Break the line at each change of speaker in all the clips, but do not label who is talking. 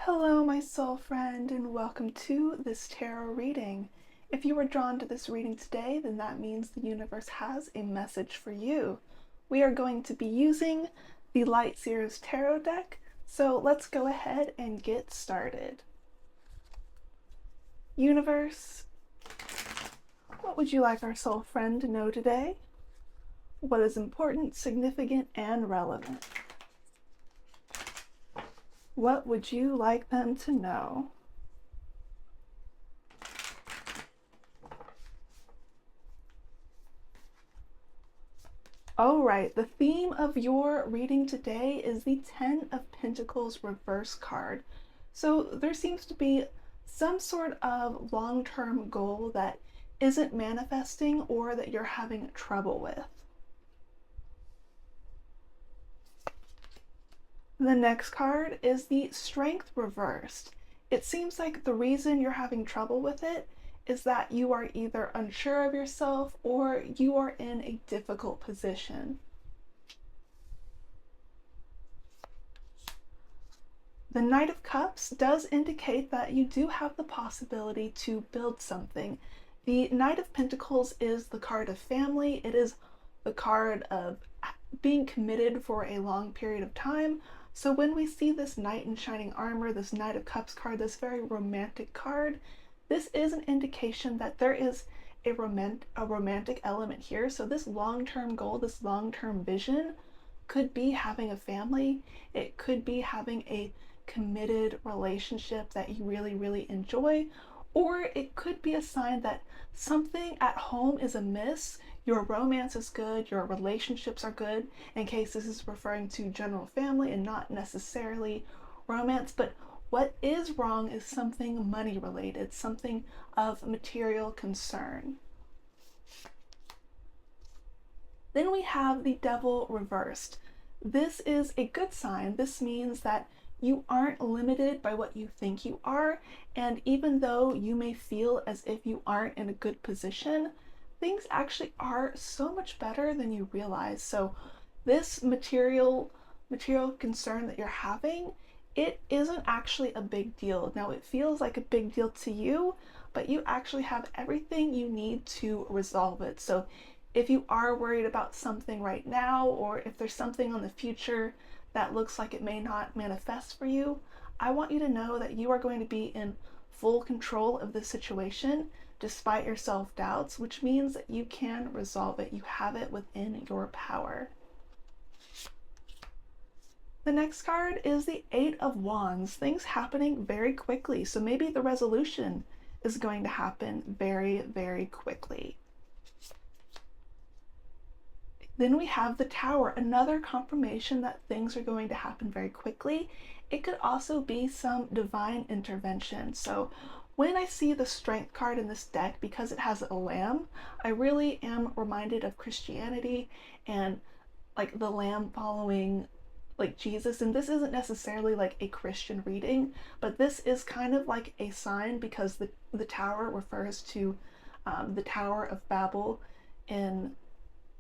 Hello, my soul friend, and welcome to this tarot reading. If you were drawn to this reading today, then that means the universe has a message for you. We are going to be using the Light Seers Tarot deck, so let's go ahead and get started. Universe, what would you like our soul friend to know today? What is important, significant, and relevant? What would you like them to know? All right, the theme of your reading today is the Ten of Pentacles reverse card. So there seems to be some sort of long-term goal that isn't manifesting or that you're having trouble with. The next card is the Strength reversed. It seems like the reason you're having trouble with it is that you are either unsure of yourself or you are in a difficult position. The Knight of Cups does indicate that you do have the possibility to build something. The Knight of Pentacles is the card of family. It is the card of being committed for a long period of time. So when we see this Knight in shining armor, this Knight of Cups card, this very romantic card, this is an indication that there is a romantic element here. So this long-term goal, this long-term vision could be having a family. It could be having a committed relationship that you really enjoy, or it could be a sign that something at home is amiss. Your romance is good, your relationships are good, in case this is referring to general family and not necessarily romance. But what is wrong is something money related, something of material concern. Then we have the Devil reversed. This is a good sign. This means that you aren't limited by what you think you are, and even though you may feel as if you aren't in a good position, things actually are so much better than you realize. So this material concern that you're having, it isn't actually a big deal. Now it feels like a big deal to you, but you actually have everything you need to resolve it. So if you are worried about something right now, or if there's something on the future that looks like it may not manifest for you, I want you to know that you are going to be in full control of this situation despite your self-doubts, which means that you can resolve it. You have it within your power. The next card is the Eight of Wands, things happening very quickly. So maybe the resolution is going to happen very quickly. Then we have the Tower, another confirmation that things are going to happen very quickly. It could also be some divine intervention. So when I see the Strength card in this deck, because it has a lamb, I really am reminded of Christianity and like the lamb following like Jesus. And this isn't necessarily like a Christian reading, but this is kind of like a sign, because the Tower refers to the Tower of Babel and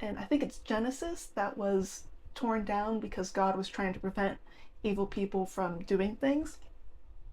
I think it's Genesis, that was torn down because God was trying to prevent evil people from doing things.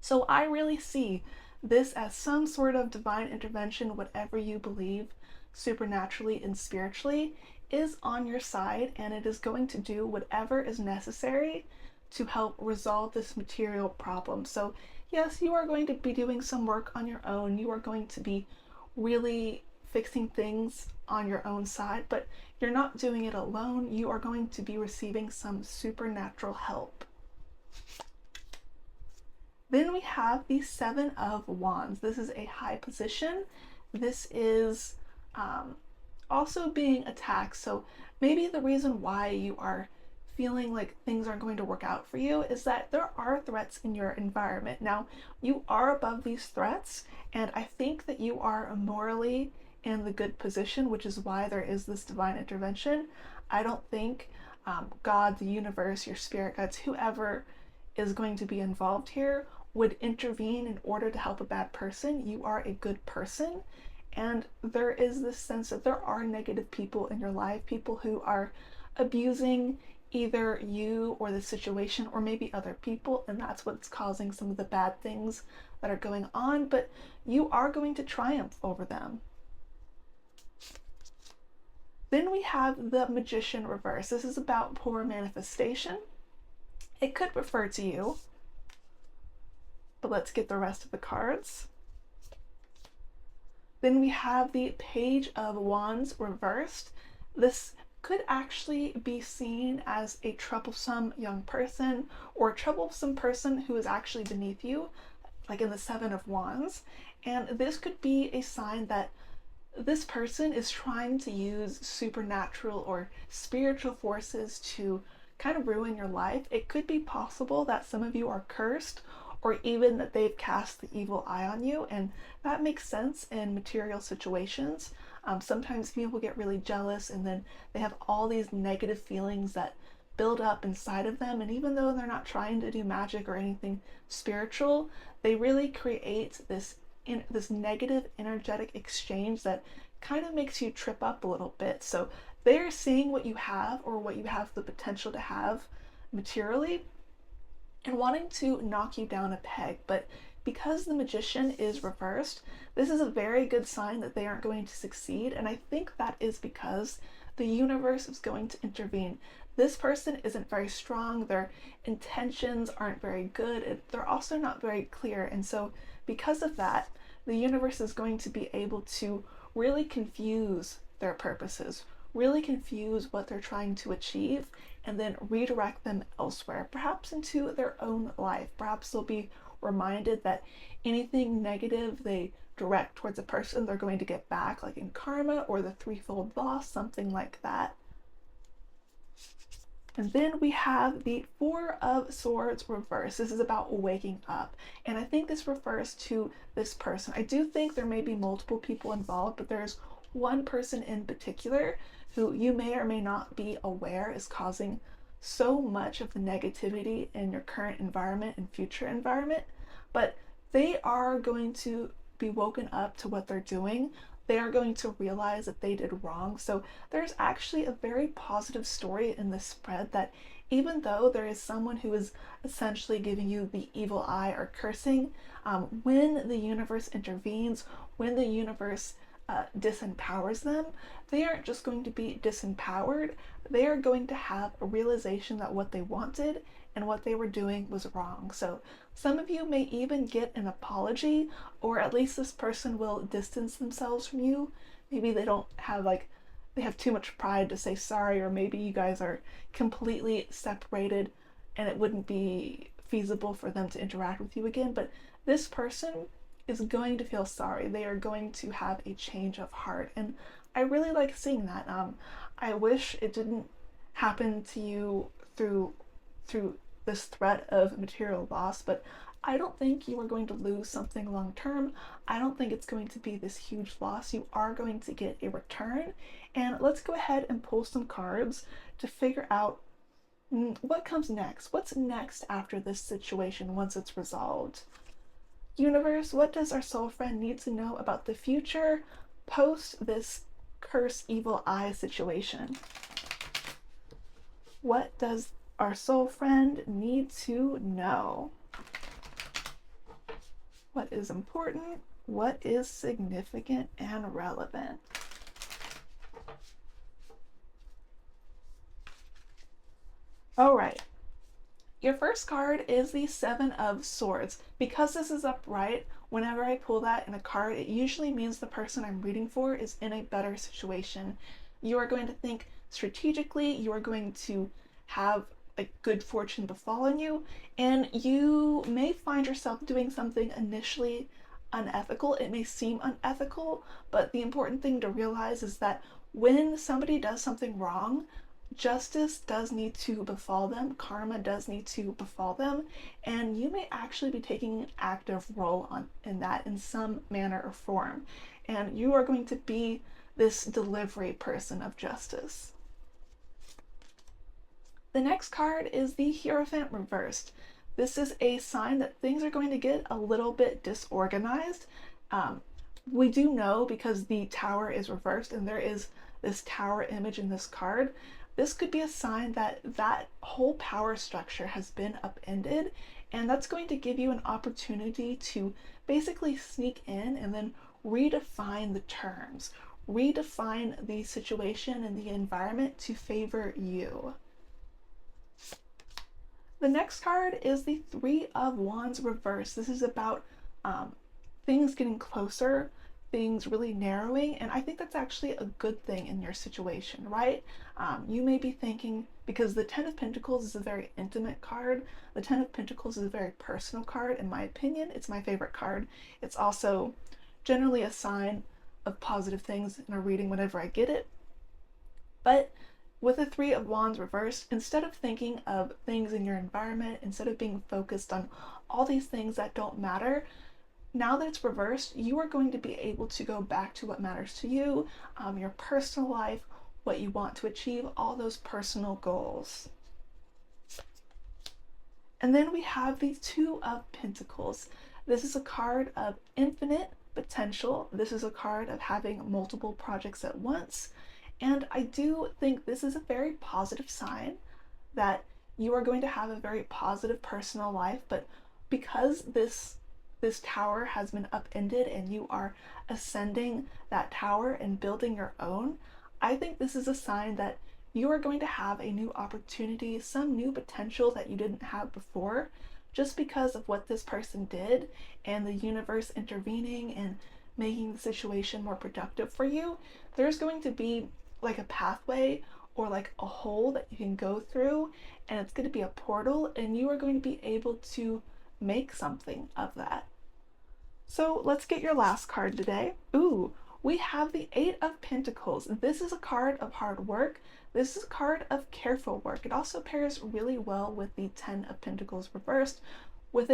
So I really see this as some sort of divine intervention. Whatever you believe supernaturally and spiritually is on your side, and it is going to do whatever is necessary to help resolve this material problem. So yes, you are going to be doing some work on your own. You are going to be really fixing things on your own side, but you're not doing it alone. You are going to be receiving some supernatural help. Then we have the Seven of Wands. This is a high position. This is also being attacked. So maybe the reason why you are feeling like things aren't going to work out for you is that there are threats in your environment. Now, you are above these threats, and I think that you are morally in the good position, which is why there is this divine intervention. I don't think God, the universe, your spirit guides, whoever is going to be involved here would intervene in order to help a bad person. You are a good person, and there is this sense that there are negative people in your life, people who are abusing either you or the situation or maybe other people, and that's what's causing some of the bad things that are going on, but you are going to triumph over them. Then we have the Magician reverse. This is about poor manifestation. It could refer to you, but let's get the rest of the cards. Then we have the Page of Wands reversed. This could actually be seen as a troublesome young person or a troublesome person who is actually beneath you, like in the Seven of Wands. And this could be a sign that this person is trying to use supernatural or spiritual forces to kind of ruin your life. It could be possible that some of you are cursed, or even that they've cast the evil eye on you, and that makes sense in material situations. Sometimes people get really jealous and then they have all these negative feelings that build up inside of them, and even though they're not trying to do magic or anything spiritual, they really create this negative energetic exchange that kind of makes you trip up a little bit. So they're seeing what you have or what you have the potential to have materially and wanting to knock you down a peg. But because the Magician is reversed, this is a very good sign that they aren't going to succeed. And I think that is because the universe is going to intervene. This person isn't very strong. Their intentions aren't very good. They're also not very clear. And so because of that, the universe is going to be able to really confuse their purposes, really confuse what they're trying to achieve, and then redirect them elsewhere, perhaps into their own life. Perhaps they'll be reminded that anything negative they direct towards a person, they're going to get back, like in karma or the threefold loss, something like that. And then we have the Four of Swords reverse. This is about waking up. And I think this refers to this person. I do think there may be multiple people involved, but there's one person in particular who you may or may not be aware is causing so much of the negativity in your current environment and future environment. But they are going to be woken up to what they're doing. They are going to realize that they did wrong. So there's actually a very positive story in this spread, that even though there is someone who is essentially giving you the evil eye or cursing, when the universe intervenes, when the universe disempowers them, they aren't just going to be disempowered. They are going to have a realization that what they wanted and what they were doing was wrong. So some of you may even get an apology, or at least this person will distance themselves from you. Maybe they don't have they have too much pride to say sorry, or maybe you guys are completely separated and it wouldn't be feasible for them to interact with you again. But this person is going to feel sorry. They are going to have a change of heart. And I really like seeing that. I wish it didn't happen to you through this threat of material loss, but I don't think you are going to lose something long term. I don't think it's going to be this huge loss. You are going to get a return. And let's go ahead and pull some cards to figure out what comes next. What's next after this situation once it's resolved? Universe, what does our soul friend need to know about the future post this curse evil eye situation? What does our soul friend need to know? What is important? What is significant and relevant? All right. Your first card is the Seven of Swords. Because this is upright, whenever I pull that in a card, it usually means the person I'm reading for is in a better situation. You are going to think strategically, you are going to have a good fortune befallen you, and you may find yourself doing something initially unethical. It may seem unethical, but the important thing to realize is that when somebody does something wrong, justice does need to befall them, karma does need to befall them, and you may actually be taking an active role in that in some manner or form. And you are going to be this delivery person of justice. The next card is the Hierophant reversed. This is a sign that things are going to get a little bit disorganized. We do know, because the Tower is reversed and there is this tower image in this card, this could be a sign that that whole power structure has been upended, and that's going to give you an opportunity to basically sneak in and then redefine the terms, redefine the situation and the environment to favor you. The next card is the Three of Wands reversed. This is about things getting closer, things really narrowing, and I think that's actually a good thing in your situation, right? You may be thinking, because the Ten of Pentacles is a very intimate card, the Ten of Pentacles is a very personal card. In my opinion, it's my favorite card. It's also generally a sign of positive things in a reading whenever I get it. But with the Three of Wands reversed, instead of thinking of things in your environment, instead of being focused on all these things that don't matter, now that it's reversed, you are going to be able to go back to what matters to you, your personal life, what you want to achieve, all those personal goals. And then we have the Two of Pentacles. This is a card of infinite potential. This is a card of having multiple projects at once. And I do think this is a very positive sign that you are going to have a very positive personal life, but because this tower has been upended and you are ascending that tower and building your own, I think this is a sign that you are going to have a new opportunity, some new potential that you didn't have before, just because of what this person did and the universe intervening and making the situation more productive for you. There's going to be like a pathway or like a hole that you can go through, and it's going to be a portal, and you are going to be able to make something of that. So let's get your last card today. Ooh, we have the Eight of Pentacles. This is a card of hard work. This is a card of careful work. It also pairs really well with the Ten of Pentacles reversed, with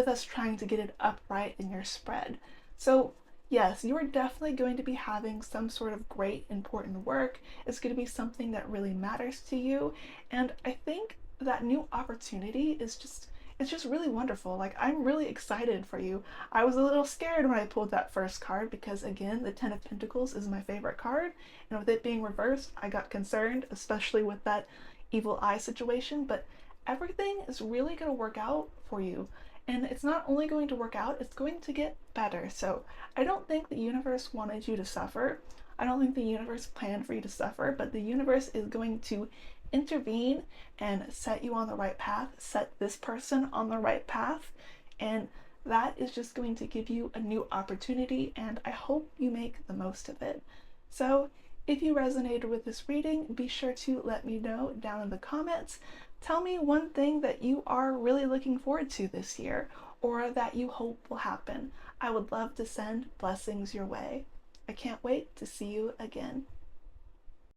us trying to get it upright in your spread. So yes, you are definitely going to be having some sort of great important work. It's going to be something that really matters to you, and I think that new opportunity is it's just really wonderful. Like, I'm really excited for you. I was a little scared when I pulled that first card because, again, the Ten of Pentacles is my favorite card, and with it being reversed, I got concerned, especially with that evil eye situation, but everything is really going to work out for you. And it's not only going to work out, it's going to get better. So I don't think the universe wanted you to suffer. I don't think the universe planned for you to suffer, but the universe is going to intervene and set you on the right path, set this person on the right path, and that is just going to give you a new opportunity, and I hope you make the most of it. So if you resonated with this reading, be sure to let me know down in the comments. Tell me one thing that you are really looking forward to this year, or that you hope will happen. I would love to send blessings your way. I can't wait to see you again.